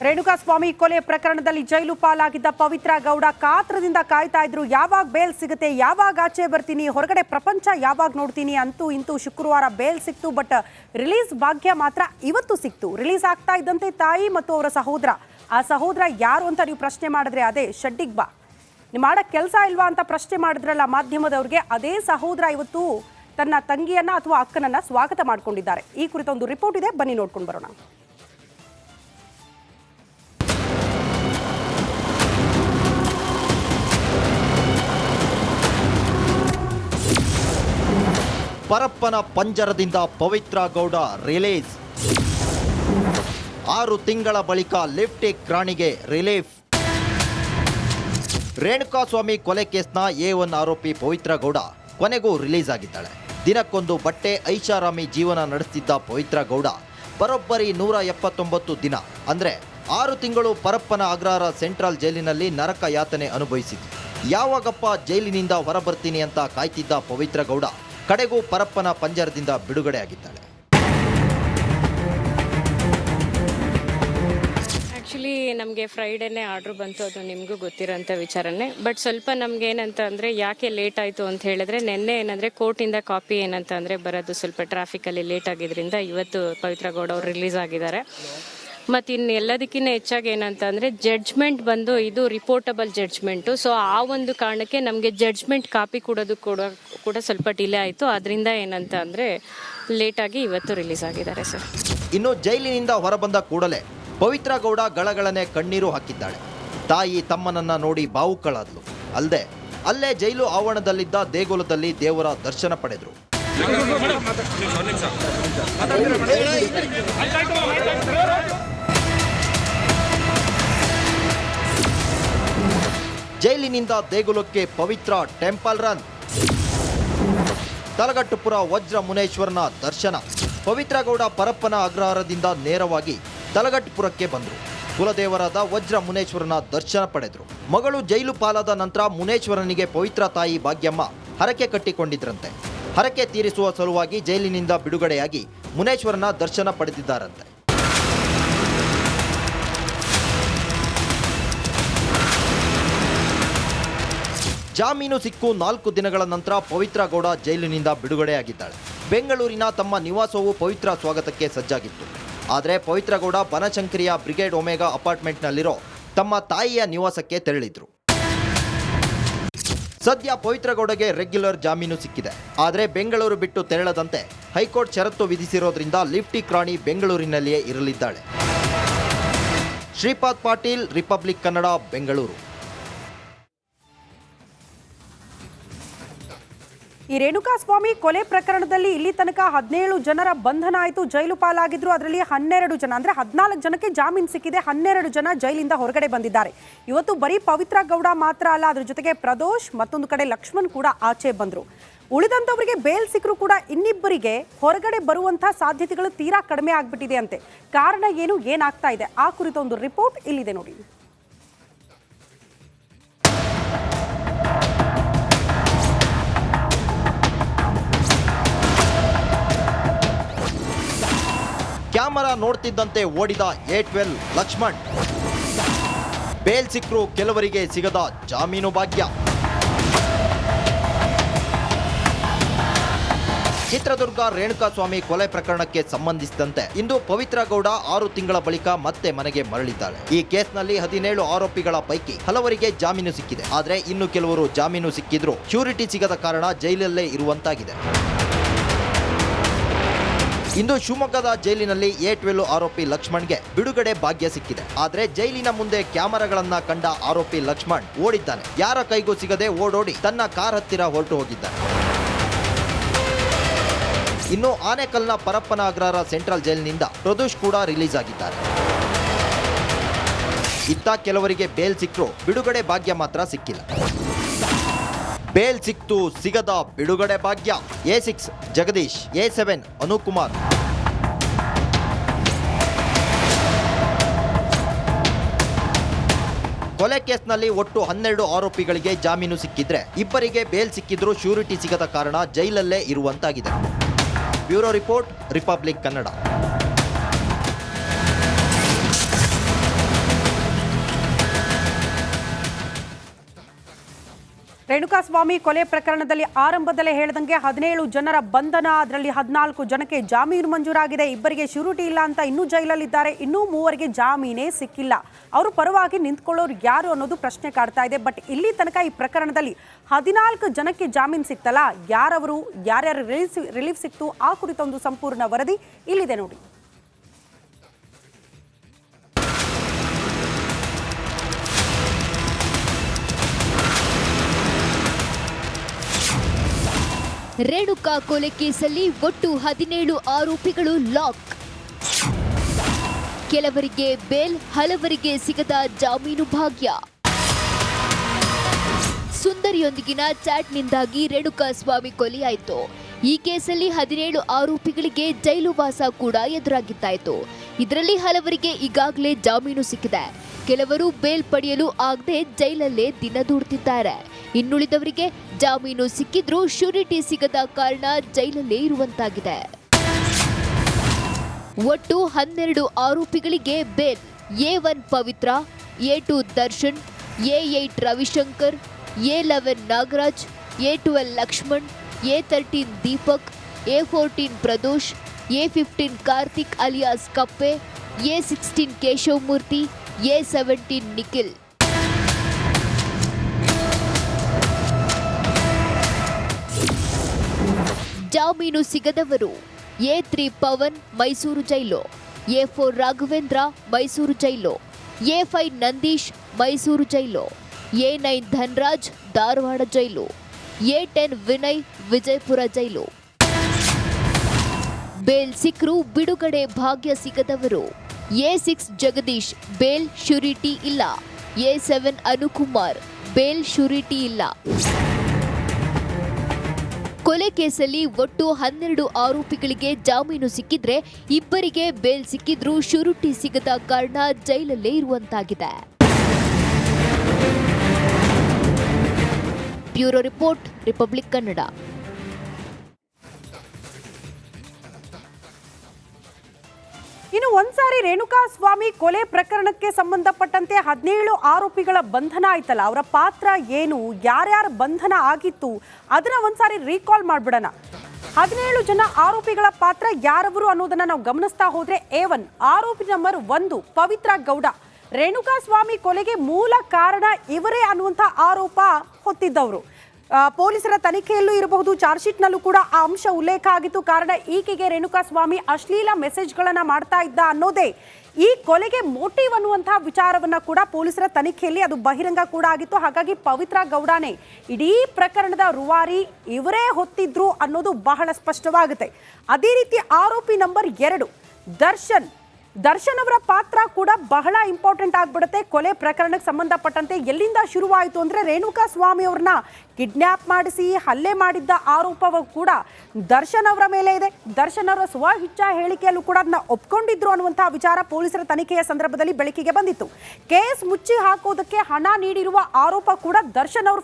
ರೇಣುಕಾಸ್ವಾಮಿ ಕೊಲೆ ಪ್ರಕರಣದಲ್ಲಿ ಜೈಲು ಪಾಲಾಗಿದ್ದ ಪವಿತ್ರ ಗೌಡ ಕಾತ್ರದಿಂದ ಕಾಯ್ತಾ ಇದ್ರು. ಯಾವಾಗ ಬೇಲ್ ಸಿಗುತ್ತೆ, ಯಾವಾಗ ಆಚೆ ಬರ್ತೀನಿ, ಹೊರಗಡೆ ಪ್ರಪಂಚ ಯಾವಾಗ ನೋಡ್ತೀನಿ. ಅಂತೂ ಇಂತೂ ಶುಕ್ರವಾರ ಬೇಲ್ ಸಿಕ್ತು. ಬಟ್ ರಿಲೀಸ್ ಭಾಗ್ಯ ಮಾತ್ರ ಇವತ್ತು ಸಿಕ್ತು. ರಿಲೀಸ್ ಆಗ್ತಾ ಇದ್ದಂತೆ ತಾಯಿ ಮತ್ತು ಅವರ ಸಹೋದರ, ಆ ಸಹೋದರ ಯಾರು ಅಂತ ನೀವು ಪ್ರಶ್ನೆ ಮಾಡಿದ್ರೆ ಅದೇ ಶೆಡ್ಡಿಗ್ ಬಾ, ನೀವು ಮಾಡಕ್ಕೆ ಕೆಲಸ ಇಲ್ವಾ ಅಂತ ಪ್ರಶ್ನೆ ಮಾಡಿದ್ರಲ್ಲ ಮಾಧ್ಯಮದವ್ರಿಗೆ, ಅದೇ ಸಹೋದರ ಇವತ್ತು ತನ್ನ ತಂಗಿಯನ್ನ ಅಥವಾ ಅಕ್ಕನನ್ನ ಸ್ವಾಗತ ಮಾಡಿಕೊಂಡಿದ್ದಾರೆ. ಈ ಕುರಿತ ಒಂದು ರಿಪೋರ್ಟ್ ಇದೆ, ಬನ್ನಿ ನೋಡ್ಕೊಂಡು ಬರೋಣ. ಪರಪ್ಪನ ಪಂಜರದಿಂದ ಪವಿತ್ರ ಗೌಡ ರಿಲೀಸ್. 6 ತಿಂಗಳ ಬಳಿಕ ಲಿಫ್ಟಿಕ್ ರಾಣಿಗೆ ರಿಲೀಫ್. ರೇಣುಕಾಸ್ವಾಮಿ ಕೊಲೆ ಕೇಸ್ನ A1 ಆರೋಪಿ ಪವಿತ್ರ ಗೌಡ ಕೊನೆಗೂ ರಿಲೀಸ್ ಆಗಿದ್ದಾಳೆ. ದಿನಕ್ಕೊಂದು ಬಟ್ಟೆ ಐಷಾರಾಮಿ ಜೀವನ ನಡೆಸುತ್ತಿದ್ದ ಪವಿತ್ರ ಗೌಡ ಬರೋಬ್ಬರಿ 179 ದಿನ ಅಂದರೆ 6 ತಿಂಗಳು ಪರಪ್ಪನ ಅಗ್ರಹಾರ ಸೆಂಟ್ರಲ್ ಜೈಲಿನಲ್ಲಿ ನರಕ ಯಾತನೆ ಅನುಭವಿಸಿದ್ರು. ಯಾವಾಗಪ್ಪ ಜೈಲಿನಿಂದ ಹೊರಬರ್ತೀನಿ ಅಂತ ಕಾಯ್ತಿದ್ದ ಪವಿತ್ರ ಗೌಡ ಕಡೆಗೂ ಪರಪ್ಪನ ಪಂಜರದಿಂದ ಬಿಡುಗಡೆ ಆಗಿದ್ದಾಳೆ. ಆ್ಯಕ್ಚುಲಿ ನಮಗೆ ಫ್ರೈಡೇನೇ ಆರ್ಡ್ರ್ ಬಂತು, ಅದು ನಿಮಗೂ ಗೊತ್ತಿರೋಂಥ ವಿಚಾರನೇ. ಬಟ್ ಸ್ವಲ್ಪ ನಮ್ಗೆ ಏನಂತ ಅಂದರೆ ಯಾಕೆ ಲೇಟ್ ಆಯಿತು ಅಂತ ಹೇಳಿದ್ರೆ, ನಿನ್ನೆ ಏನಂದರೆ ಕೋರ್ಟಿಂದ ಕಾಪಿ ಏನಂತ ಅಂದರೆ ಬರೋದು ಸ್ವಲ್ಪ ಟ್ರಾಫಿಕಲ್ಲಿ ಲೇಟ್ ಆಗಿದ್ದರಿಂದ ಇವತ್ತು ಪವಿತ್ರ ಗೌಡ ಅವರು ರಿಲೀಸ್ ಆಗಿದ್ದಾರೆ. ಮತ್ತು ಇನ್ನು ಎಲ್ಲದಕ್ಕಿಂತ ಹೆಚ್ಚಾಗಿ ಏನಂತ ಅಂದರೆ ಜಡ್ಜ್ಮೆಂಟ್ ಬಂದು ಇದು ರಿಪೋರ್ಟಬಲ್ ಜಡ್ಜ್ಮೆಂಟು. ಸೊ ಆ ಒಂದು ಕಾರಣಕ್ಕೆ ನಮಗೆ ಜಡ್ಜ್ಮೆಂಟ್ ಕಾಪಿ ಕೊಡೋದು ಕೂಡ ಸ್ವಲ್ಪ ಡಿಲೇ ಆಯಿತು. ಅದರಿಂದ ಏನಂತ ಅಂದರೆ ಲೇಟಾಗಿ ಇವತ್ತು ರಿಲೀಸ್ ಆಗಿದ್ದಾರೆ ಸರ್. ಇನ್ನು ಜೈಲಿನಿಂದ ಹೊರಬಂದ ಕೂಡಲೇ ಪವಿತ್ರ ಗೌಡ ಗಳಗಳನೆ ಕಣ್ಣೀರು ಹಾಕಿದ್ದಾಳೆ. ತಾಯಿ ತಮ್ಮನನ್ನ ನೋಡಿ ಭಾವುಕಳಾದ್ಲು. ಅಲ್ಲೇ ಜೈಲು ಆವರಣದಲ್ಲಿದ್ದ ದೇಗುಲದಲ್ಲಿ ದೇವರ ದರ್ಶನ ಪಡೆದ್ರು. ಜೈಲಿನಿಂದ ದೇಗುಲಕ್ಕೆ ಪವಿತ್ರ ಟೆಂಪಲ್ ರನ್. ತಲಗಟ್ಟುಪುರ ವಜ್ರ ಮುನೇಶ್ವರನ ದರ್ಶನ. ಪವಿತ್ರ ಗೌಡ ಪರಪ್ಪನ ಅಗ್ರಹಾರದಿಂದ ನೇರವಾಗಿ ತಲಗಟ್ಟುಪುರಕ್ಕೆ ಬಂದರು. ಕುಲದೇವರಾದ ವಜ್ರ ಮುನೇಶ್ವರನ ದರ್ಶನ ಪಡೆದರು. ಮಗಳು ಜೈಲು ಪಾಲಾದ ನಂತರ ಮುನೇಶ್ವರನಿಗೆ ಪವಿತ್ರ ತಾಯಿ ಭಾಗ್ಯಮ್ಮ ಹರಕೆ ಕಟ್ಟಿಕೊಂಡಿದ್ರಂತೆ. ಹರಕೆ ತೀರಿಸುವ ಸಲುವಾಗಿ ಜೈಲಿನಿಂದ ಬಿಡುಗಡೆಯಾಗಿ ಮುನೇಶ್ವರನ ದರ್ಶನ ಪಡೆದಿದ್ದಾರಂತೆ. ಜಾಮೀನು ಸಿಕ್ಕು 4 ದಿನಗಳ ನಂತರ ಪವಿತ್ರ ಗೌಡ ಜೈಲಿನಿಂದ ಬಿಡುಗಡೆಯಾಗಿದ್ದಾಳೆ. ಬೆಂಗಳೂರಿನ ತಮ್ಮ ನಿವಾಸವು ಪವಿತ್ರ ಸ್ವಾಗತಕ್ಕೆ ಸಜ್ಜಾಗಿತ್ತು. ಆದರೆ ಪವಿತ್ರ ಗೌಡ ಬನಶಂಕರಿಯ ಬ್ರಿಗೇಡ್ ಒಮೆಗಾ ಅಪಾರ್ಟ್ಮೆಂಟ್ನಲ್ಲಿರೋ ತಮ್ಮ ತಾಯಿಯ ನಿವಾಸಕ್ಕೆ ತೆರಳಿದ್ರು. ಸದ್ಯ ಪವಿತ್ರ ಗೌಡಗೆ ರೆಗ್ಯುಲರ್ ಜಾಮೀನು ಸಿಕ್ಕಿದೆ. ಆದರೆ ಬೆಂಗಳೂರು ಬಿಟ್ಟು ತೆರಳದಂತೆ ಹೈಕೋರ್ಟ್ ಷರತ್ತು ವಿಧಿಸಿರೋದ್ರಿಂದ ಲಿಫ್ಟಿಕ್ ರಾಣಿ ಬೆಂಗಳೂರಿನಲ್ಲಿಯೇ ಇರಲಿದ್ದಾಳೆ. ಶ್ರೀಪಾದ್ ಪಾಟೀಲ್, ರಿಪಬ್ಲಿಕ್ ಕನ್ನಡ, ಬೆಂಗಳೂರು. ಈ ರೇಣುಕಾಸ್ವಾಮಿ ಕೊಲೆ ಪ್ರಕರಣದಲ್ಲಿ ಇಲ್ಲಿ ತನಕ 17 ಜನರ ಬಂಧನ ಆಯಿತು, ಜೈಲು ಪಾಲಾಗಿದ್ರು. ಅದರಲ್ಲಿ 12 ಜನ ಅಂದರೆ 14 ಜನಕ್ಕೆ ಜಾಮೀನು ಸಿಕ್ಕಿದೆ. 12 ಜನ ಜೈಲಿಂದ ಹೊರಗಡೆ ಬಂದಿದ್ದಾರೆ. ಇವತ್ತು ಬರೀ ಪವಿತ್ರ ಗೌಡ ಮಾತ್ರ ಅಲ್ಲ, ಅದ್ರ ಜೊತೆಗೆ ಪ್ರದೋಷ್, ಮತ್ತೊಂದು ಕಡೆ ಲಕ್ಷ್ಮಣ್ ಕೂಡ ಆಚೆ ಬಂದರು. ಉಳಿದಂಥವರಿಗೆ ಬೇಲ್ ಸಿಕ್ಕರೂ ಕೂಡ ಇನ್ನಿಬ್ಬರಿಗೆ ಹೊರಗಡೆ ಬರುವಂಥ ಸಾಧ್ಯತೆಗಳು ತೀರಾ ಕಡಿಮೆ ಆಗಿಬಿಟ್ಟಿದೆ ಅಂತೆ. ಕಾರಣ ಏನಾಗ್ತಾ ಇದೆ ಆ ಕುರಿತ ಒಂದು ರಿಪೋರ್ಟ್ ಇಲ್ಲಿದೆ ನೋಡಿ. ಕ್ಯಾಮರಾ ನೋಡ್ತಿದ್ದಂತೆ ಓಡಿದ A12 ಲಕ್ಷ್ಮಣ್. ಬೇಲ್ ಸಿಕ್ಕರೂ ಕೆಲವರಿಗೆ ಸಿಗದ ಜಾಮೀನು ಭಾಗ್ಯ. ಚಿತ್ರದುರ್ಗ ರೇಣುಕಾಸ್ವಾಮಿ ಕೊಲೆ ಪ್ರಕರಣಕ್ಕೆ ಸಂಬಂಧಿಸಿದಂತೆ ಇಂದು ಪವಿತ್ರ ಗೌಡ 6 ತಿಂಗಳ ಬಳಿಕ ಮತ್ತೆ ಮನೆಗೆ ಮರಳಿದ್ದಾಳೆ. ಈ ಕೇಸ್ನಲ್ಲಿ 17 ಆರೋಪಿಗಳ ಪೈಕಿ ಹಲವರಿಗೆ ಜಾಮೀನು ಸಿಕ್ಕಿದೆ. ಆದರೆ ಇನ್ನು ಕೆಲವರು ಜಾಮೀನು ಸಿಕ್ಕಿದ್ರು ಶ್ಯೂರಿಟಿ ಸಿಗದ ಕಾರಣ ಜೈಲಲ್ಲೇ ಇರುವಂತಾಗಿದೆ. ಇಂದು ಶಿವಮೊಗ್ಗದ ಜೈಲಿನಲ್ಲಿ A12 ಆರೋಪಿ ಲಕ್ಷ್ಮಣ್ಗೆ ಬಿಡುಗಡೆ ಭಾಗ್ಯ ಸಿಕ್ಕಿದೆ. ಆದರೆ ಜೈಲಿನ ಮುಂದೆ ಕ್ಯಾಮೆರಾಗಳನ್ನ ಕಂಡ ಆರೋಪಿ ಲಕ್ಷ್ಮಣ್ ಓಡಿದ್ದಾನೆ. ಯಾರ ಕೈಗೂ ಸಿಗದೆ ಓಡೋಡಿ ತನ್ನ ಕಾರ್ ಹತ್ತಿರ ಹೊರಟು ಹೋಗಿದ್ದಾನೆ. ಇನ್ನು ಆನೇಕಲ್ನ ಪರಪ್ಪನ ಅಗ್ರಹಾರ ಸೆಂಟ್ರಲ್ ಜೈಲಿನಿಂದ ಪ್ರದೋಷ್ ಕೂಡ ರಿಲೀಸ್ ಆಗಿದ್ದಾರೆ. ಇತ್ತ ಕೆಲವರಿಗೆ ಬೇಲ್ ಸಿಕ್ಕರೂ ಬಿಡುಗಡೆ ಭಾಗ್ಯ ಮಾತ್ರ ಸಿಕ್ಕಿಲ್ಲ. ಬೇಲ್ ಸಿಕ್ತು, ಸಿಗದ ಬಿಡುಗಡೆ ಭಾಗ್ಯ. A6 Jagadish, A7 Anukumar. ಕೊಲೆ ಕೇಸ್ನಲ್ಲಿ ಒಟ್ಟು 12 ಆರೋಪಿಗಳಿಗೆ ಜಾಮೀನು ಸಿಕ್ಕಿದ್ರೆ ಇಬ್ಬರಿಗೆ ಬೇಲ್ ಸಿಕ್ಕಿದ್ರೂ ಶ್ಯೂರಿಟಿ ಸಿಗದ ಕಾರಣ ಜೈಲಲ್ಲೇ ಇರುವಂತಾಗಿದೆ. Bureau report, republic Kannada. Renukaswamy ಕೊಲೆ ಪ್ರಕರಣದಲ್ಲಿ ಆರಂಭದಲ್ಲೇ ಹೇಳಿದಂಗೆ 17 ಜನರ ಬಂಧನ, ಅದರಲ್ಲಿ 14 ಜನಕ್ಕೆ ಜಾಮೀನು ಮಂಜೂರಾಗಿದೆ. ಇಬ್ಬರಿಗೆ ಶ್ಯೂರಿಟಿ ಇಲ್ಲ ಅಂತ ಇನ್ನೂ ಜೈಲಲ್ಲಿದ್ದಾರೆ. ಇನ್ನೂ 3 ಜಾಮೀನೇ ಸಿಕ್ಕಿಲ್ಲ. ಅವರು ಪರವಾಗಿ ನಿಂತ್ಕೊಳ್ಳೋರು ಯಾರು ಅನ್ನೋದು ಪ್ರಶ್ನೆ ಕಾಡ್ತಾ ಇದೆ. ಬಟ್ ಇಲ್ಲಿ ತನಕ ಈ ಪ್ರಕರಣದಲ್ಲಿ 14 ಜನಕ್ಕೆ ಜಾಮೀನು ಸಿಕ್ತಲ್ಲ, ಯಾರವರು, ಯಾರ್ಯಾರು ರಿಲೀಫ್ ಸಿಕ್ತು, ಆ ಕುರಿತೊಂದು ಸಂಪೂರ್ಣ ವರದಿ ಇಲ್ಲಿದೆ ನೋಡಿ. ರೇಣುಕಾ ಕೊಲೆ ಕೇಸಲ್ಲಿ ಒಟ್ಟು 17 ಆರೋಪಿಗಳು ಲಾಕ್. ಕೆಲವರಿಗೆ ಬೇಲ್, ಹಲವರಿಗೆ ಸಿಗದ ಜಾಮೀನು ಭಾಗ್ಯ. ಸುಂದರಿಯೊಂದಿಗಿನ ಚಾಟ್ನಿಂದಾಗಿ ರೇಣುಕಾಸ್ವಾಮಿ ಕೊಲೆಯಾಯಿತು. ಈ ಕೇಸಲ್ಲಿ 17 ಆರೋಪಿಗಳಿಗೆ ಜೈಲು ವಾಸ ಕೂಡ ಎದುರಾಗಿತ್ತಾಯಿತು. ಇದರಲ್ಲಿ ಹಲವರಿಗೆ ಈಗಾಗಲೇ ಜಾಮೀನು ಸಿಕ್ಕಿದೆ. ಕೆಲವರು ಬೇಲ್ ಪಡೆಯಲು ಆಗದೆ ಜೈಲಲ್ಲೇ ದಿನ ದೂಡ್ತಿದ್ದಾರೆ. ಇನ್ನುಳಿದವರಿಗೆ ಜಾಮೀನು ಸಿಕ್ಕಿದ್ರೂ ಶ್ಯೂರಿಟಿ ಸಿಗದ ಕಾರಣ ಜೈಲಲ್ಲೇ ಇರುವಂತಾಗಿದೆ. ಒಟ್ಟು 12 ಆರೋಪಿಗಳಿಗೆ bail. A1 Pavithra, A2 Darshan, A8 Ravishankar, A11 Nagaraj, A12 Lakshman, A13 Deepak, A14 Pradosh, A15 Karthik alias Kappe, A16 Keshav Murthy, A17 Nikhil. ಜಾಮೀನು ಸಿಗದವರು A3 Pavan, Mysuru jail, A4 Raghavendra, Mysuru jail, A5 Nandish, Mysuru jail, A9 Dhanraj, Dharwad jail, A10 Vinay, Vijayapura jail. Bail ಸಿಕ್ಕರೂ ಬಿಡುಗಡೆ ಭಾಗ್ಯ ಸಿಗದವರು A6 ಜಗದೀಶ್, ಬೇಲ್ ಶ್ಯೂರಿಟಿ ಇಲ್ಲ. A7 ಅನುಕುಮಾರ್, ಬೇಲ್ ಶ್ಯೂರಿಟಿ ಇಲ್ಲ. ಕೊಲೆ ಕೇಸಲ್ಲಿ ಒಟ್ಟು 12 ಆರೋಪಿಗಳಿಗೆ ಜಾಮೀನು ಸಿಕ್ಕಿದ್ರೆ ಇಬ್ಬರಿಗೆ ಬೇಲ್ ಸಿಕ್ಕಿದ್ರೂ ಶ್ಯೂರಿಟಿ ಸಿಗದ ಕಾರಣ ಜೈಲಲ್ಲೇ ಇರುವಂತಾಗಿದೆ. Bureau report, republic Kannada. ಇನ್ನು ಒಂದ್ಸಾರಿ ರೇಣುಕಾಸ್ವಾಮಿ ಕೊಲೆ ಪ್ರಕರಣಕ್ಕೆ ಸಂಬಂಧಪಟ್ಟಂತೆ 17 ಆರೋಪಿಗಳ ಬಂಧನ ಆಯ್ತಲ್ಲ, ಅವರ ಪಾತ್ರ ಏನು, ಯಾರ್ಯಾರ ಬಂಧನ ಆಗಿತ್ತು, ಅದನ್ನ ಒಂದ್ಸಾರಿ ರೀಕಾಲ್ ಮಾಡ್ಬಿಡೋಣ. 17 ಜನ ಆರೋಪಿಗಳ ಪಾತ್ರ ಯಾರವರು ಅನ್ನೋದನ್ನ ನಾವು ಗಮನಿಸ್ತಾ ಹೋದ್ರೆ, A1 ಆರೋಪಿ ನಂಬರ್ 1 ಪವಿತ್ರ ಗೌಡ. ರೇಣುಕಾಸ್ವಾಮಿ ಕೊಲೆಗೆ ಮೂಲ ಕಾರಣ ಇವರೇ ಅನ್ನುವಂಥ ಆರೋಪ ಹೊತ್ತಿದ್ದವರು. ಪೊಲೀಸರ ತನಿಖೆಯಲ್ಲೂ ಇರಬಹುದು, ಚಾರ್ಜ್ ಶೀಟ್ನಲ್ಲೂ ಕೂಡ ಆ ಅಂಶ ಉಲ್ಲೇಖ ಆಗಿತ್ತು. ಕಾರಣ ಈಕೆಗೆ ರೇಣುಕಾಸ್ವಾಮಿ ಅಶ್ಲೀಲ ಮೆಸೇಜ್ಗಳನ್ನ ಮಾಡ್ತಾ ಇದ್ದ ಅನ್ನೋದೇ ಈ ಕೊಲೆಗೆ ಮೋಟಿವ್ ಅನ್ನುವಂತಹ ವಿಚಾರವನ್ನ ಕೂಡ ಪೊಲೀಸರ ತನಿಖೆಯಲ್ಲಿ ಅದು ಬಹಿರಂಗ ಕೂಡ ಆಗಿತ್ತು. ಹಾಗಾಗಿ ಪವಿತ್ರ ಗೌಡನೇ ಇಡೀ ಪ್ರಕರಣದ ರೂವಾರಿ, ಇವರೇ ಹೊತ್ತಿದ್ರು ಅನ್ನೋದು ಬಹಳ ಸ್ಪಷ್ಟವಾಗುತ್ತೆ. ಅದೇ ರೀತಿ ಆರೋಪಿ ನಂಬರ್ 2 ದರ್ಶನ್ ಅವರ ಪಾತ್ರ ಕೂಡ ಬಹಳ ಇಂಪಾರ್ಟೆಂಟ್ ಆಗ್ಬಿಡುತ್ತೆ. ಕೊಲೆ ಪ್ರಕರಣಕ್ಕೆ ಸಂಬಂಧಪಟ್ಟಂತೆ ಎಲ್ಲಿಂದ ಶುರುವಾಯಿತು ಅಂದ್ರೆ, ರೇಣುಕಾಸ್ವಾಮಿ ಅವ್ರನ್ನ ಕಿಡ್ನ್ಯಾಪ್ ಮಾಡಿಸಿ ಹಲ್ಲೆ ಮಾಡಿದ್ದ ಆರೋಪವು ಕೂಡ ದರ್ಶನ್ ಅವರ ಮೇಲೆ ಇದೆ. ದರ್ಶನ್ ಅವರ ಸ್ವಇಚ್ಛ ಹೇಳಿಕೆಯಲ್ಲೂ ಕೂಡ ಅದನ್ನ ಒಪ್ಕೊಂಡಿದ್ರು ಅನ್ನುವಂತಹ ವಿಚಾರ ಪೊಲೀಸರ ತನಿಖೆಯ ಸಂದರ್ಭದಲ್ಲಿ ಬೆಳಕಿಗೆ ಬಂದಿತ್ತು. ಕೇಸ್ ಮುಚ್ಚಿ ಹಾಕೋದಕ್ಕೆ ಹಣ ನೀಡಿರುವ ಆರೋಪ ಕೂಡ ದರ್ಶನ್ ಅವರು